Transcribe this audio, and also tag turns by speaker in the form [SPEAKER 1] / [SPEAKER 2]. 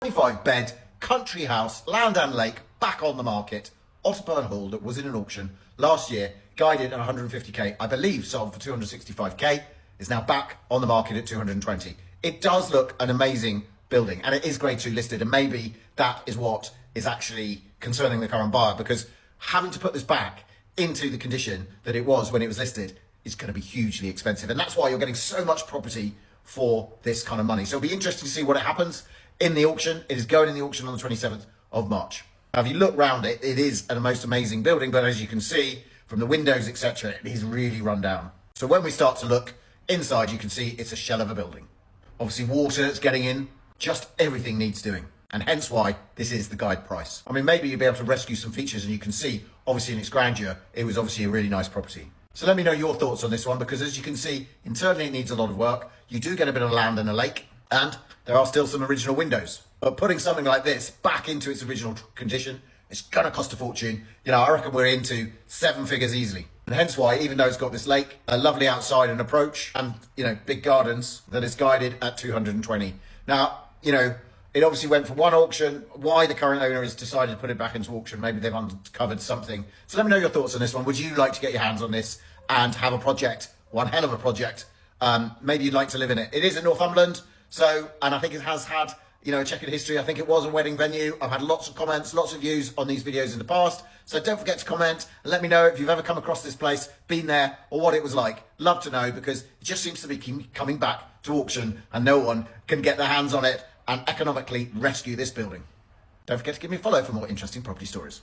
[SPEAKER 1] 25-bed country house, land and lake, back on the market. Otterburn Hall that was in an auction last year, guided at 150k, I believe sold for 265k, is now back on the market at 220. It does look an amazing building, and it is grade 2 listed, and maybe that is what is actually concerning the current buyer, because having to put this back into the condition that it was when it was listed is going to be hugely expensive, and that's why you're getting so much property for this kind of money. So it'll be interesting to see what happens in the auction. It is going in the auction on the 27th of March. Now, if you look round it, it is a most amazing building, but as you can see from the windows, etc., it is really run down. So when we start to look inside, you can see it's a shell of a building. Obviously, water is getting in, just everything needs doing. And hence why this is the guide price. I mean, maybe you'll be able to rescue some features, and you can see, obviously in its grandeur, it was obviously a really nice property. So let me know your thoughts on this one, because as you can see, internally it needs a lot of work. You do get a bit of land and a lake, and there are still some original windows. But putting something like this back into its original condition, it's gonna cost a fortune. You know, I reckon we're into 7 figures easily. And hence why, even though it's got this lake, a lovely outside and approach, and, you know, big gardens, that it's guided at 220. Now, you know, it obviously went for one auction. Why the current owner has decided to put it back into auction, maybe they've uncovered something. So let me know your thoughts on this one. Would you like to get your hands on this and have a project, one hell of a project? Maybe you'd like to live in it. It is in Northumberland, so, and I think it has had, you know, a checkered history. I think it was a wedding venue. I've had lots of comments, lots of views on these videos in the past. So don't forget to comment and let me know if you've ever come across this place, been there, or what it was like. Love to know, because it just seems to be coming back to auction and no one can get their hands on it and economically rescue this building. Don't forget to give me a follow for more interesting property stories.